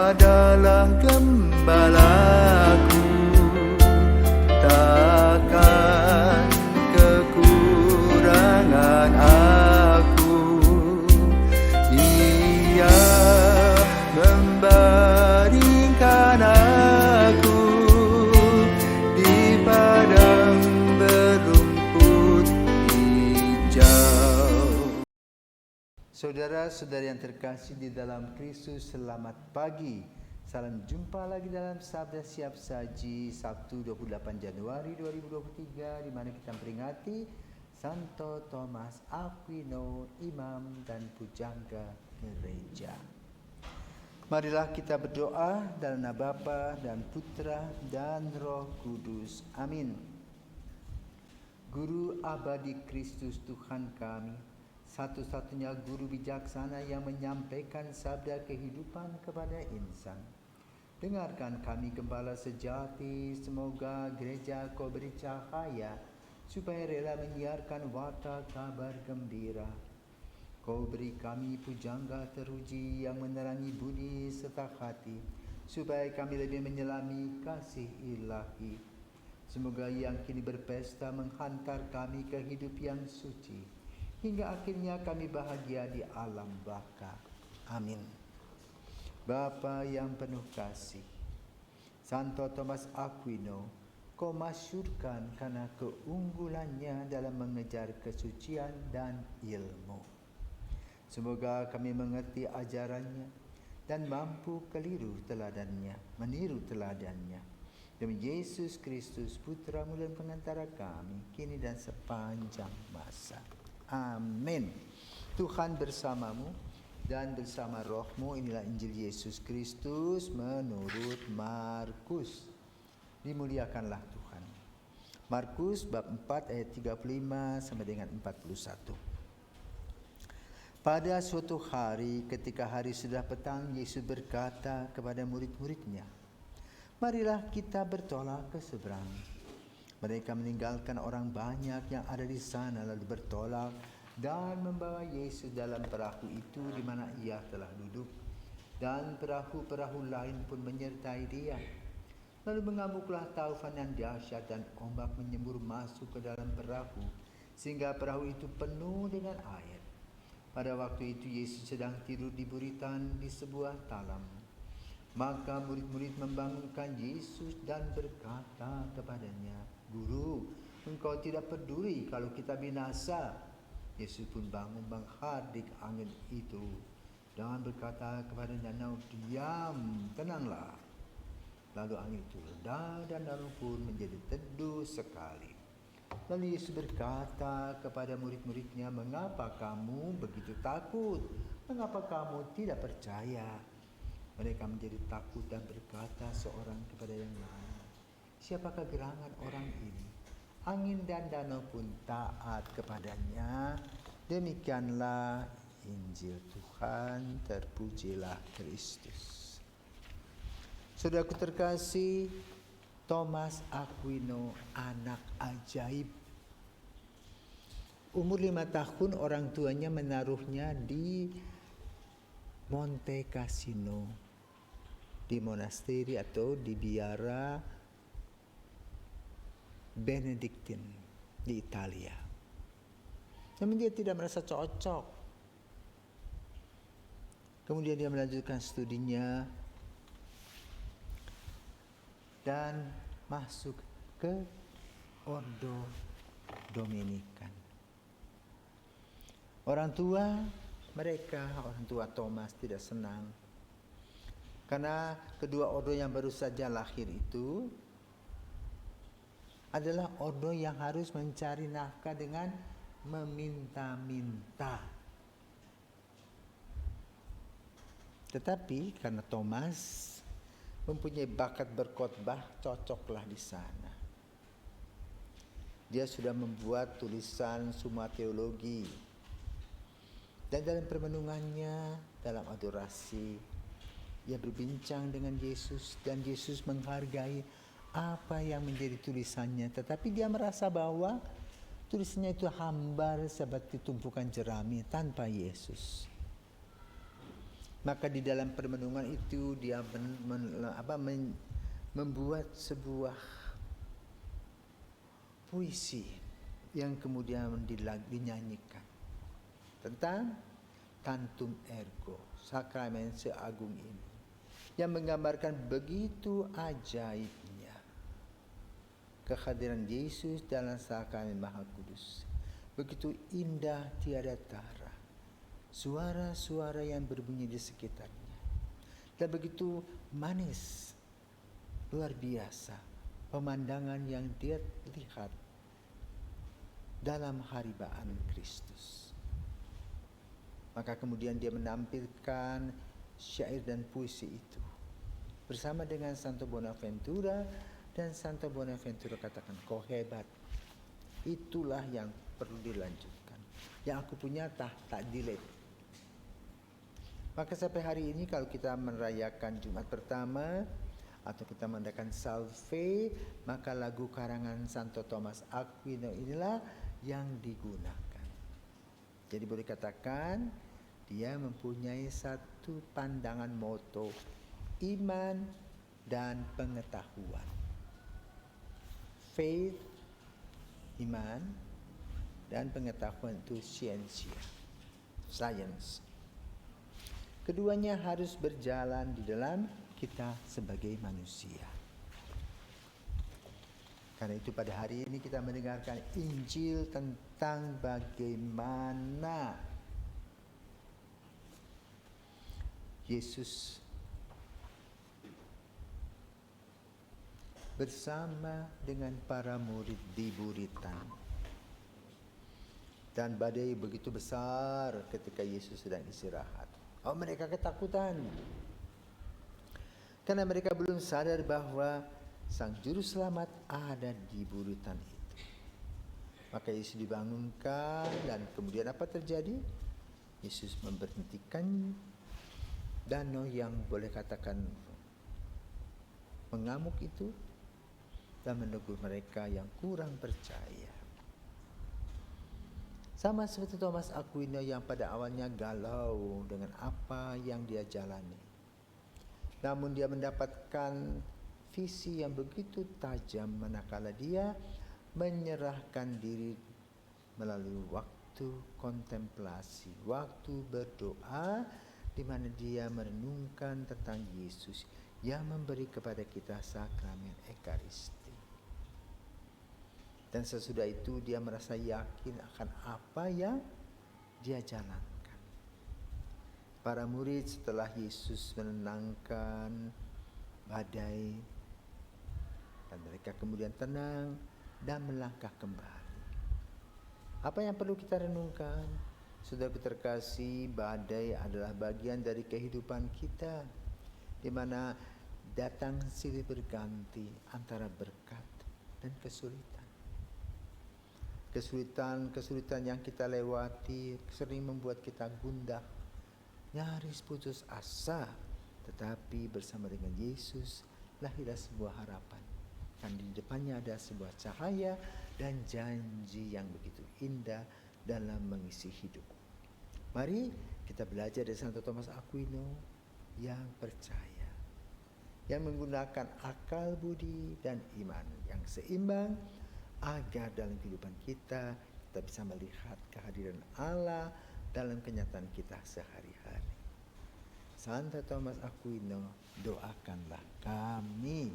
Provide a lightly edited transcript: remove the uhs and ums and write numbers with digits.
adalah gembalaku, takkan kekurangan aku. Dia membaringkan aku di padang berumput hijau. Saudara-saudari yang terkasih di dalam Kristus, selamat pagi. Salam jumpa lagi dalam Sabda Siap Saji Sabtu 28 Januari 2023, di mana kita memperingati Santo Thomas Aquino, imam dan pujangga gereja. Marilah kita berdoa dalam nama Bapa dan Putra dan Roh Kudus. Amin. Guru abadi Kristus Tuhan kami, satu-satunya guru bijaksana yang menyampaikan sabda kehidupan kepada insan. Dengarkan kami gembala sejati, semoga gereja Kau beri cahaya, supaya rela menyiarkan warta kabar gembira. Kau beri kami pujangga teruji yang menerangi budi serta hati, supaya kami lebih menyelami kasih ilahi. Semoga yang kini berpesta menghantar kami ke hidup yang suci, hingga akhirnya kami bahagia di alam baka. Amin. Bapa yang penuh kasih, Santo Thomas Aquino, Kau masyhurkan karena keunggulannya dalam mengejar kesucian dan ilmu. Semoga kami mengerti ajarannya dan mampu meniru teladannya. Demi Yesus Kristus, Putra-Mu dan Pengantara kami, kini dan sepanjang masa. Amin. Tuhan bersamamu dan bersama rohmu. Inilah Injil Yesus Kristus menurut Markus. Dimuliakanlah Tuhan. Markus bab 4 ayat 35 sampai dengan 41. Pada suatu hari, ketika hari sudah petang, Yesus berkata kepada murid-muridnya, "Marilah kita bertolak ke seberang." Mereka meninggalkan orang banyak yang ada di sana, lalu bertolak dan membawa Yesus dalam perahu itu di mana ia telah duduk, dan perahu-perahu lain pun menyertai dia. Lalu mengamuklah taufan yang dahsyat dan ombak menyembur masuk ke dalam perahu, sehingga perahu itu penuh dengan air. Pada waktu itu Yesus sedang tidur di buritan di sebuah talam. Maka murid-murid membangunkan Yesus dan berkata kepadanya, "Guru, Engkau tidak peduli kalau kita binasa." Yesus pun bangun menghardik angin itu dan berkata kepadanya, "Danau, diam, tenanglah." Lalu angin itu reda dan danau pun menjadi teduh sekali. Lalu Yesus berkata kepada murid-muridnya, "Mengapa kamu begitu takut? Mengapa kamu tidak percaya?" Mereka menjadi takut dan berkata seorang kepada yang lain, "Siapakah gerangan orang ini? Angin dan danau pun taat kepadanya." Demikianlah Injil Tuhan. Terpujilah Kristus. Saudaraku terkasih, Thomas Aquino anak ajaib. Umur 5 tahun orang tuanya menaruhnya di Monte Cassino, di monasteri atau di biara Benediktin di Italia. Namun dia tidak merasa cocok. Kemudian dia melanjutkan studinya dan masuk ke Ordo Dominikan. Orang tua Thomas tidak senang karena kedua ordo yang baru saja lahir itu adalah ordo yang harus mencari nafkah dengan meminta-minta. Tetapi karena Thomas mempunyai bakat berkhotbah, cocoklah di sana. Dia sudah membuat tulisan Summa Theologi. Dan dalam permenungannya, dalam adorasi, ia berbincang dengan Yesus dan Yesus menghargai apa yang menjadi tulisannya. Tetapi dia merasa bahwa tulisannya itu hambar seperti tumpukan jerami tanpa Yesus. Maka di dalam permenungan itu dia membuat sebuah puisi yang kemudian dinyanyikan tentang Tantum Ergo, sakramen seagung ini, yang menggambarkan begitu ajaibnya kehadiran Yesus dalam sakramen Maha Kudus. Begitu indah tiada tara suara-suara yang berbunyi di sekitarnya, dan begitu manis luar biasa pemandangan yang dia lihat dalam haribaan Kristus. Maka kemudian dia menampilkan syair dan puisi itu bersama dengan Santo Bonaventura, dan Santo Bonaventura katakan, kau hebat, itulah yang perlu dilanjutkan, yang aku punya tak delete. Maka sampai hari ini kalau kita merayakan Jumat Pertama atau kita mengadakan Salve, maka lagu karangan Santo Thomas Aquino inilah yang digunakan. Jadi boleh katakan dia mempunyai satu pandangan moto, iman dan pengetahuan. Faith, iman, dan pengetahuan itu siensia, science. Keduanya harus berjalan di dalam kita sebagai manusia. Karena itu pada hari ini kita mendengarkan Injil tentang bagaimana Yesus bersama dengan para murid di Buritan. Dan badai begitu besar ketika Yesus sedang istirahat. Oh, mereka ketakutan. Karena mereka belum sadar bahwa Sang Juru Selamat ada di Buritan itu. Maka Yesus dibangunkan, dan kemudian apa terjadi? Yesus memberhentikan danau yang boleh katakan mengamuk itu, dan menegur mereka yang kurang percaya. Sama seperti Thomas Aquino yang pada awalnya galau dengan apa yang dia jalani. Namun dia mendapatkan visi yang begitu tajam manakala dia menyerahkan diri melalui waktu kontemplasi, waktu berdoa, di mana dia merenungkan tentang Yesus yang memberi kepada kita sakramen Ekaristi. Dan sesudah itu dia merasa yakin akan apa yang dia jalankan. Para murid setelah Yesus menenangkan badai, dan mereka kemudian tenang dan melangkah kembali. Apa yang perlu kita renungkan? Saudara terkasih, badai adalah bagian dari kehidupan kita, di mana datang silih berganti antara berkat dan kesulitan. Kesulitan yang kita lewati sering membuat kita gundah, nyaris putus asa. Tetapi bersama dengan Yesus lahirlah sebuah harapan. Dan di depannya ada sebuah cahaya dan janji yang begitu indah dalam mengisi hidup. Mari kita belajar dari Santo Thomas Aquino yang percaya, yang menggunakan akal budi dan iman yang seimbang, agar dalam kehidupan kita bisa melihat kehadiran Allah dalam kenyataan kita sehari-hari. Santo Thomas Aquino, doakanlah kami.